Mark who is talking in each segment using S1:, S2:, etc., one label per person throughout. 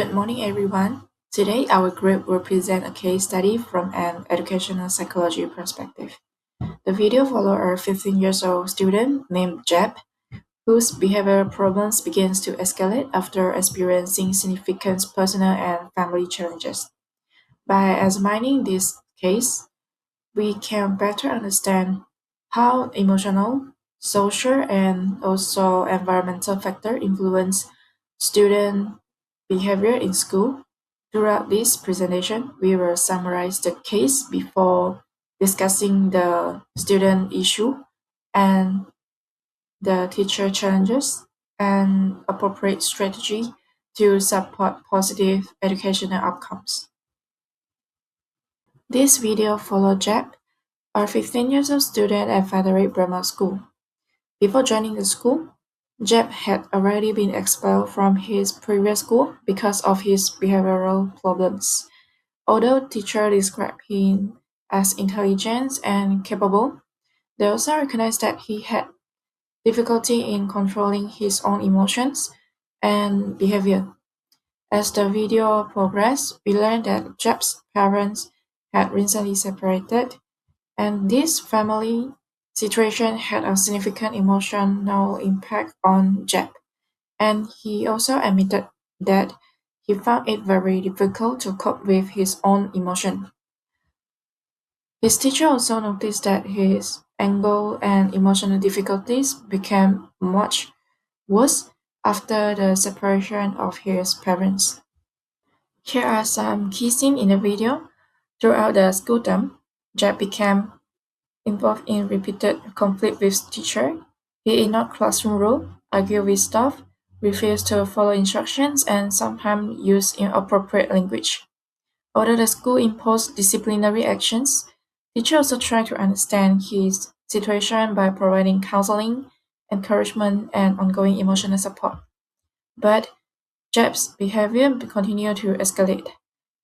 S1: Good morning, everyone. Today, our group will present a case study from an educational psychology perspective. The video follows a 15 years old student named Jeb, whose behavioral problems begins to escalate after experiencing significant personal and family challenges. By examining this case, we can better understand how emotional, social, and also environmental factors influence student behavior in school. Throughout this presentation, we will summarize the case before discussing the student issue and the teacher challenges and appropriate strategy to support positive educational outcomes. This video follows Jeb, a 15 years old student at Frederick Bremer School. Before joining the school, Jeb had already been expelled from his previous school because of his behavioral problems. Although teachers described him as intelligent and capable, they also recognized that he had difficulty in controlling his own emotions and behavior. As the video progressed, we learned that Jeb's parents had recently separated, and this family situation had a significant emotional impact on Jeb. And he also admitted that he found it very difficult to cope with his own emotion. His teacher also noticed that his anger and emotional difficulties became much worse after the separation of his parents. Here are some key scenes in the video. Throughout the school term, Jeb became involved in repeated conflict with teacher. He ignored classroom rules, argued with staff, refused to follow instructions, and sometimes used inappropriate language. Although the school imposed disciplinary actions, teachers also tried to understand his situation by providing counseling, encouragement, and ongoing emotional support. But Jeb's behavior continued to escalate.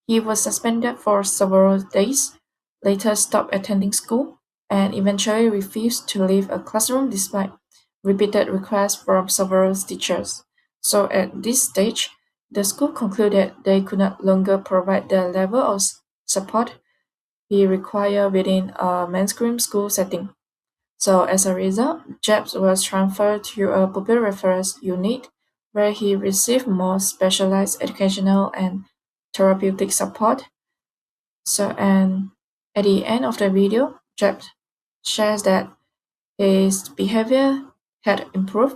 S1: He was suspended for several days, later stopped attending school, and eventually refused to leave a classroom despite repeated requests from several teachers. So at this stage, the school concluded they could no longer provide the level of support he required within a mainstream school setting. So as a result, Jeb was transferred to a pupil reference unit where he received more specialized educational and therapeutic support. So and at the end of the video, Jeb shares that his behavior had improved,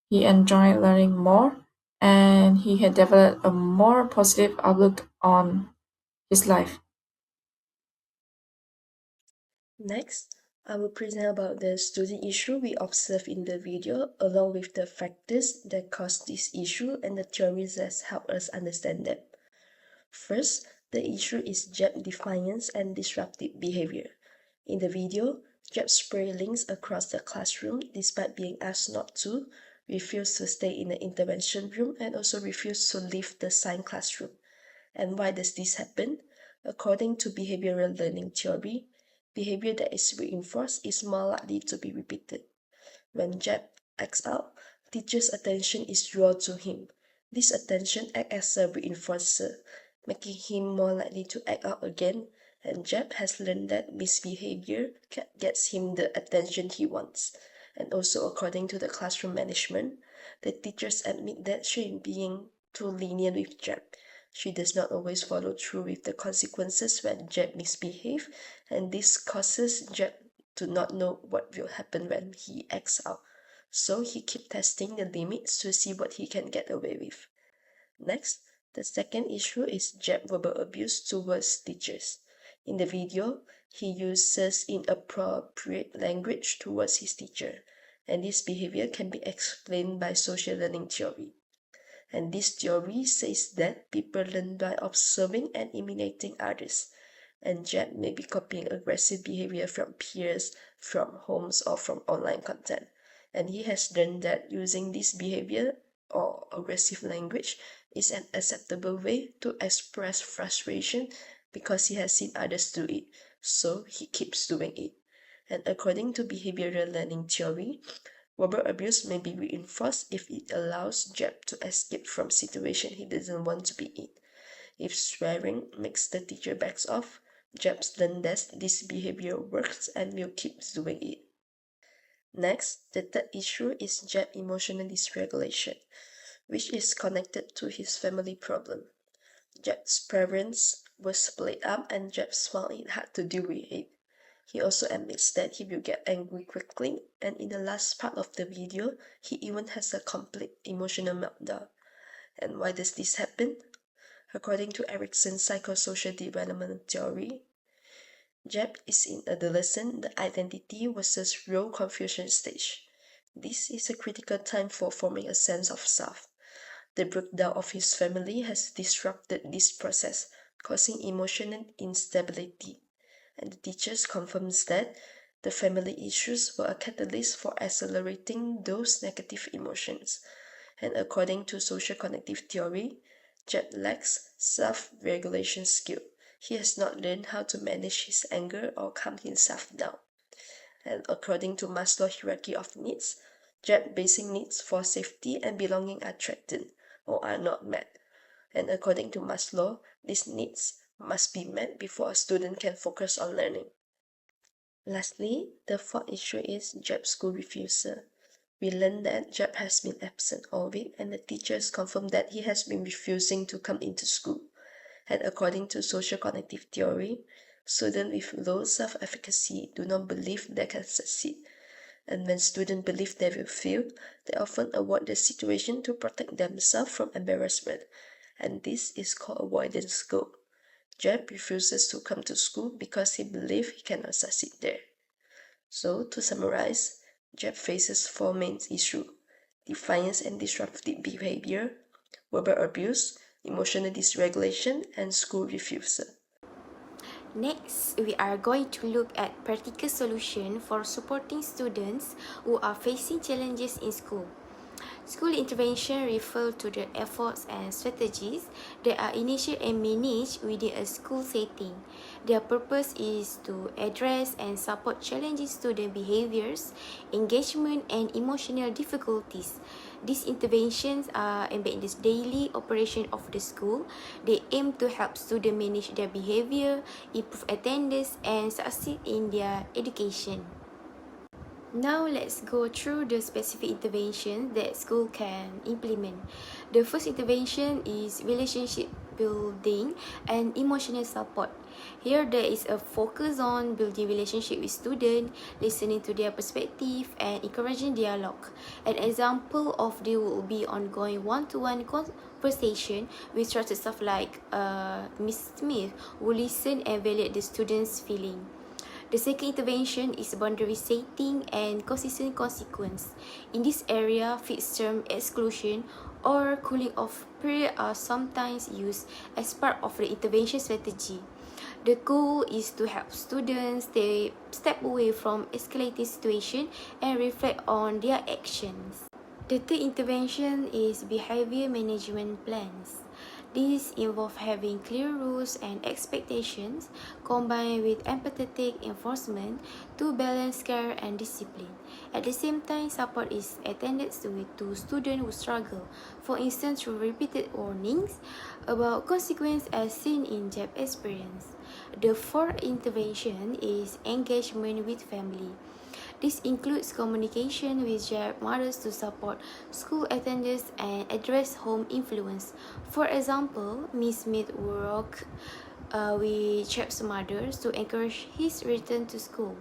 S1: he enjoyed learning more, and he had developed a more positive outlook on his life.
S2: Next, I will present about the student issue we observed in the video along with the factors that cause this issue and the theories that help us understand them. First, the issue is Jeb defiance and disruptive behavior. In the video, Jeb spray links across the classroom despite being asked not to, refused to stay in the intervention room, and also refused to leave the assigned classroom. And why does this happen? According to behavioral learning theory, behavior that is reinforced is more likely to be repeated. When Jeb acts out, teacher's attention is drawn to him. This attention acts as a reinforcer, making him more likely to act out again, and Jeb has learned that misbehavior gets him the attention he wants. And also, according to the classroom management, the teachers admit that she is being too lenient with Jeb. She does not always follow through with the consequences when Jeb misbehaves, and this causes Jeb to not know what will happen when he acts out. So he keeps testing the limits to see what he can get away with. Next, the second issue is Jeb verbal abuse towards teachers. In the video, he uses inappropriate language towards his teacher, and this behavior can be explained by social learning theory. And this theory says that people learn by observing and imitating others. And Jeb may be copying aggressive behavior from peers, from homes, or from online content. And he has learned that using this behavior or aggressive language is an acceptable way to express frustration because he has seen others do it. So he keeps doing it. And according to behavioral learning theory, Verbal abuse may be reinforced if it allows Jeb to escape from situation he doesn't want to be in. If swearing makes the teacher backs off, Jeb's learned that this behavior works and will keep doing it. Next, the third issue is Jeb emotional dysregulation, which is connected to his family problem. Jeb's parents were split up and Jeb found it hard to deal with it. He also admits that he will get angry quickly, and in the last part of the video, he even has a complete emotional meltdown. And why does this happen? According to Erikson's psychosocial development theory, Jeb is in adolescent, the identity versus role confusion stage. This is a critical time for forming a sense of self. The breakdown of his family has disrupted this process, causing emotional instability. And the teachers confirms that the family issues were a catalyst for accelerating those negative emotions. And according to social cognitive theory, Jeb lacks self-regulation skill. He has not learned how to manage his anger or calm himself down. And according to Maslow's hierarchy of needs, Jeb's basic needs for safety and belonging are threatened or are not met. And according to Maslow, these needs must be met before a student can focus on learning. Lastly, the fourth issue is Jeb's school refusal. We learned that Jeb has been absent all week, and the teachers confirmed that he has been refusing to come into school. And according to social cognitive theory, students with low self-efficacy do not believe they can succeed. And when students believe they will fail, they often avoid the situation to protect themselves from embarrassment. And this is called avoidance goal. Jeb refuses to come to school because he believes he cannot succeed there. So, to summarize, Jeb faces four main issues: defiance and disruptive behavior, verbal abuse, emotional dysregulation, and school refusal.
S3: Next, we are going to look at practical solutions for supporting students who are facing challenges in school. School intervention refer to the efforts and strategies that are initiated and managed within a school setting. Their purpose is to address and support challenging student behaviors, engagement, and emotional difficulties. These interventions are embedded in the daily operation of the school. They aim to help students manage their behavior, improve attendance, and succeed in their education. Now let's go through the specific interventions that school can implement. The first intervention is relationship building and emotional support. Here there is a focus on building relationship with students, listening to their perspective, and encouraging dialogue. An example of this will be ongoing one-to-one conversation with trusted staff like Miss Smith, who listen and validate the students' feeling. The second intervention is boundary setting and consistent consequence. In this area, fixed term exclusion or cooling off period are sometimes used as part of the intervention strategy. The goal is to help students step away from escalating situation and reflect on their actions. The third intervention is behavior management plans. These involve having clear rules and expectations combined with empathetic enforcement to balance care and discipline. At the same time, support is attended to students who struggle, for instance through repeated warnings about consequences as seen in Jeb's experience. The fourth intervention is engagement with family. This includes communication with Jeb mothers to support school attendance and address home influence. For example, Miss Smith worked with Jeb's mothers to encourage his return to school.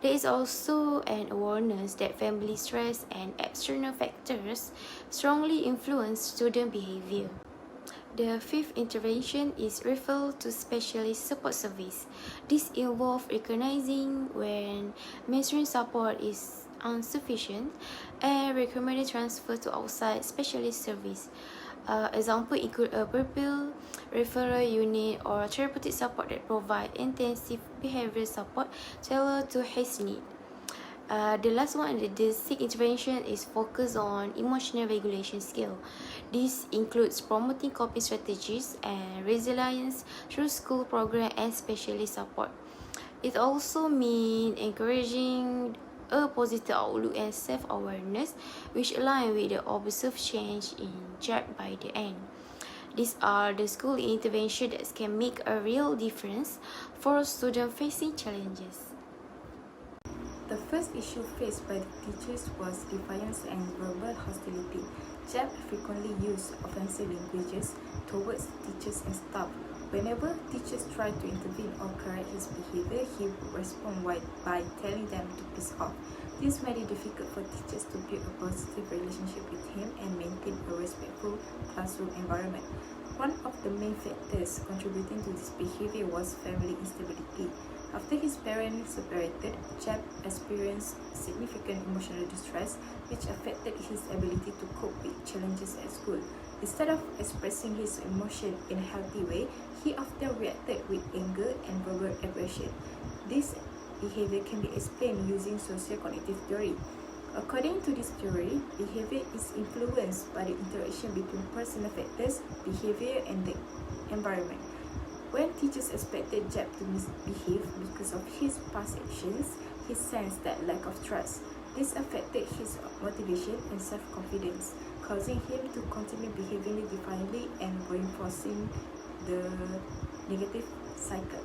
S3: There is also an awareness that family stress and external factors strongly influence student behavior. The fifth intervention is referral to specialist support service. This involves recognizing when mentoring support is insufficient and recommending transfer to outside specialist service. Example include a pupil referral unit or therapeutic support that provide intensive behavioral support tailored to his need. The last one, the sixth intervention, is focused on emotional regulation skill. This includes promoting coping strategies and resilience through school program and specialist support. It also means encouraging a positive outlook and self-awareness, which align with the observed change in Jeb by the end. These are the school interventions that can make a real difference for students facing challenges.
S4: The first issue faced by the teachers was defiance and verbal hostility. Jeb frequently used offensive languages towards teachers and staff. Whenever teachers tried to intervene or correct his behavior, he would respond by telling them to piss off. This made it difficult for teachers to build a positive relationship with him and maintain a respectful classroom environment. One of the main factors contributing to this behavior was family instability. After his parents separated, Jeb experienced significant emotional distress, which affected his ability to cope with challenges at school. Instead of expressing his emotion in a healthy way, he often reacted with anger and verbal aggression. This behavior can be explained using socio-cognitive theory. According to this theory, behavior is influenced by the interaction between personal factors, behavior, and the environment. When teachers expected Jeb to misbehave because of his past actions, he sensed that lack of trust. This affected his motivation and self-confidence, causing him to continue behaving defiantly and reinforcing the negative cycle.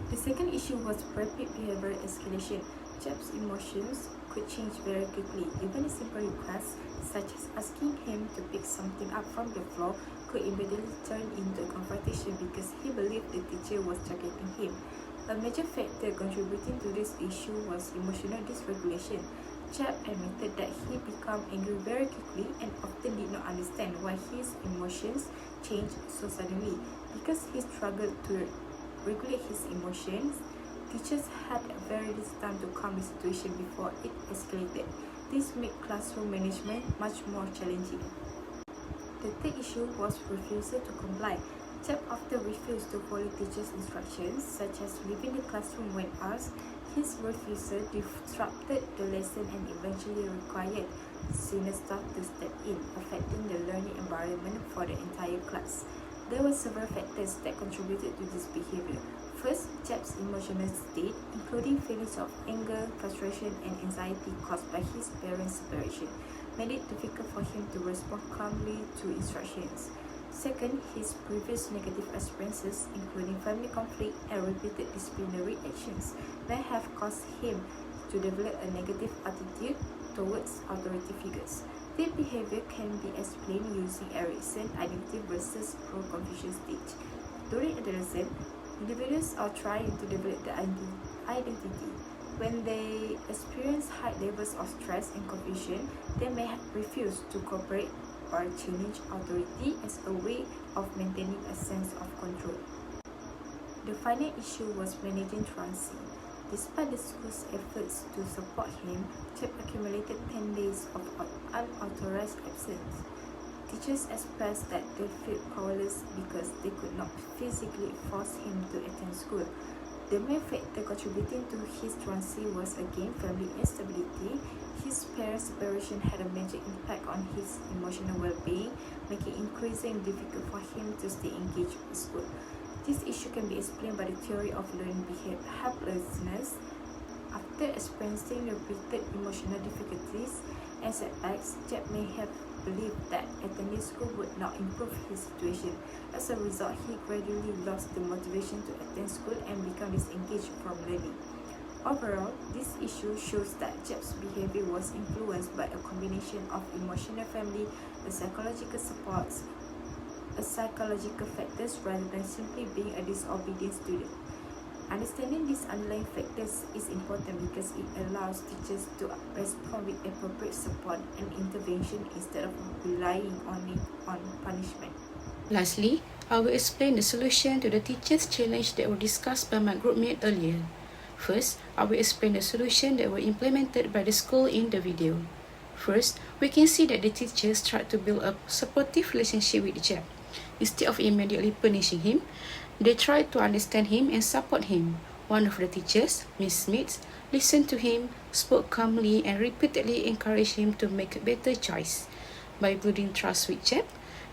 S4: The second issue was rapid behavioral escalation. Jeb's emotions could change very quickly. Even a simple request, such as asking him to pick something up from the floor, could immediately turn into a confrontation because he believed the teacher was targeting him. A major factor contributing to this issue was emotional dysregulation. Jeb admitted that he became angry very quickly and often did not understand why his emotions changed so suddenly. Because he struggled to regulate his emotions, teachers had a very little time to calm the situation before it escalated. This made classroom management much more challenging. The third issue was refusal to comply. Jeb often refused to follow teachers' instructions, such as leaving the classroom when asked. His refusal disrupted the lesson and eventually required senior staff to step in, affecting the learning environment for the entire class. There were several factors that contributed to this behavior. First, Jeb's emotional state, including feelings of anger, frustration, and anxiety caused by his parents' separation, made it difficult for him to respond calmly to instructions. Second, his previous negative experiences, including family conflict and repeated disciplinary actions, may have caused him to develop a negative attitude towards authority figures. This behavior can be explained using Erikson identity versus pro-Confucian stage. During adolescence, individuals are trying to develop their identity. When they experience high levels of stress and confusion, they may refuse to cooperate or challenge authority as a way of maintaining a sense of control. The final issue was managing truancy. Despite the school's efforts to support him, Jeb accumulated 10 days of unauthorized absence. Teachers expressed that they felt powerless because they could not physically force him to attend school. The main factor contributing to his truancy was again family instability. His parents' separation had a major impact on his emotional well-being, making it increasingly difficult for him to stay engaged with school. This issue can be explained by the theory of learning helplessness. After experiencing repeated emotional difficulties and setbacks, Jeb may have believed that attending school would not improve his situation. As a result, he gradually lost the motivation to attend school and became disengaged from learning. Overall, this issue shows that Jeb's behavior was influenced by a combination of emotional family and psychological factors rather than simply being a disobedient student. Understanding these underlying factors is important because it allows teachers to respond with appropriate support and intervention instead of relying on punishment.
S5: Lastly, I will explain the solution to the teacher's challenge that were discussed by my groupmate earlier. First, I will explain the solution that were implemented by the school in the video. First, we can see that the teachers tried to build a supportive relationship with Jeb. Instead of immediately punishing him, they tried to understand him and support him. One of the teachers, Miss Smith, listened to him, spoke calmly, and repeatedly encouraged him to make a better choice. By building trust with Jeb,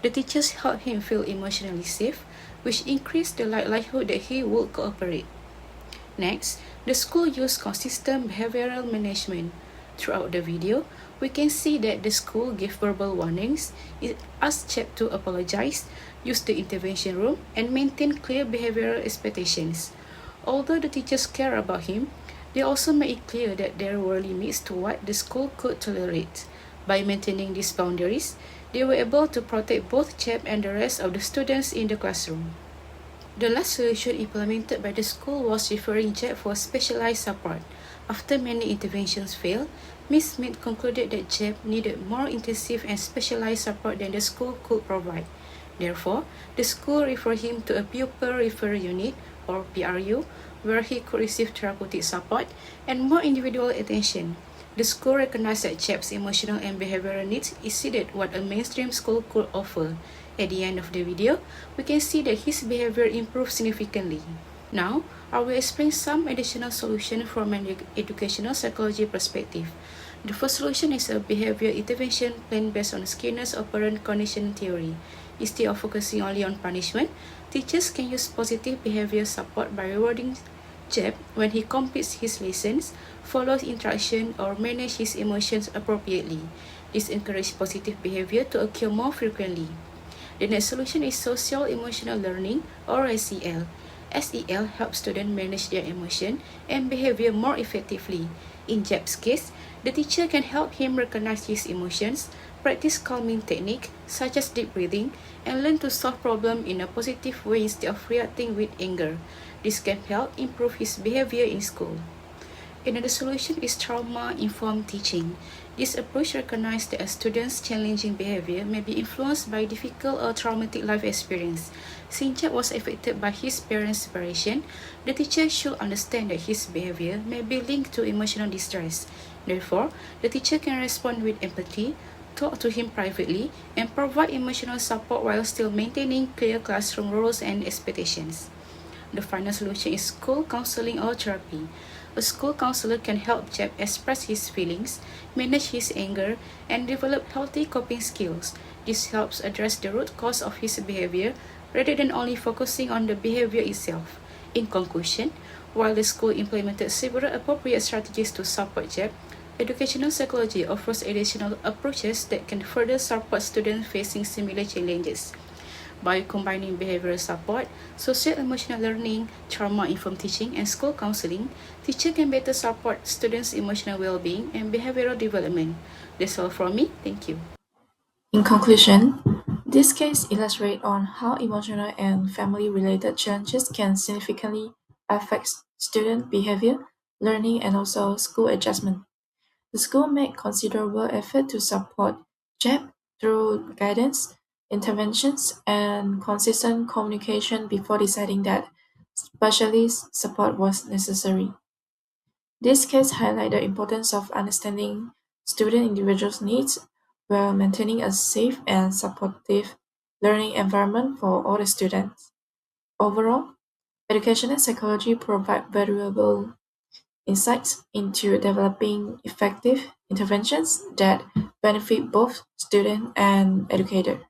S5: the teachers helped him feel emotionally safe, which increased the likelihood that he would cooperate. Next, The school used consistent behavioral management. Throughout the video, we can see that the school gave verbal warnings, it asked Chep to apologize, use the intervention room, and maintain clear behavioral expectations. Although the teachers care about him, they also made it clear that there were limits to what the school could tolerate. By maintaining these boundaries, they were able to protect both Chep and the rest of the students in the classroom. The last solution implemented by the school was referring Jeb for specialized support. After many interventions failed, Ms. Smith concluded that Jeb needed more intensive and specialized support than the school could provide. Therefore, the school referred him to a pupil referral unit, or PRU, where he could receive therapeutic support and more individual attention. The school recognized that Jeb's emotional and behavioral needs exceeded what a mainstream school could offer. At the end of the video, we can see that his behavior improved significantly. Now, I will explain some additional solutions from an educational psychology perspective. The first solution is a behavior intervention plan based on Skinner's operant conditioning theory. Instead of focusing only on punishment, teachers can use positive behavior support by rewarding Jeb when he completes his lessons, follows instruction, or manages his emotions appropriately. This encourages positive behavior to occur more frequently. The next solution is social emotional learning, or SEL. SEL helps students manage their emotion and behavior more effectively. In Jeb's case, the teacher can help him recognize his emotions, practice calming techniques such as deep breathing, and learn to solve problems in a positive way instead of reacting with anger. This can help improve his behavior in school. Another solution is trauma-informed teaching. This approach recognizes that a student's challenging behavior may be influenced by difficult or traumatic life experience. Since Jeb was affected by his parents' separation, the teacher should understand that his behavior may be linked to emotional distress. Therefore, the teacher can respond with empathy, talk to him privately, and provide emotional support while still maintaining clear classroom rules and expectations. The final solution is school counseling or therapy. A school counselor can help Jeb express his feelings, manage his anger, and develop healthy coping skills. This helps address the root cause of his behavior rather than only focusing on the behavior itself. In conclusion, while the school implemented several appropriate strategies to support Jeb, educational psychology offers additional approaches that can further support students facing similar challenges. By combining behavioral support, social-emotional learning, trauma-informed teaching, and school counseling, teachers can better support students' emotional well-being and behavioral development. That's all from me. Thank you.
S1: In conclusion, this case illustrates on how emotional and family-related challenges can significantly affect student behavior, learning, and also school adjustment. The school made considerable effort to support Jeb through guidance, interventions, and consistent communication before deciding that specialist support was necessary. This case highlights the importance of understanding student individuals' needs while maintaining a safe and supportive learning environment for all the students. Overall, educational psychology provides valuable insights into developing effective interventions that benefit both student and educator.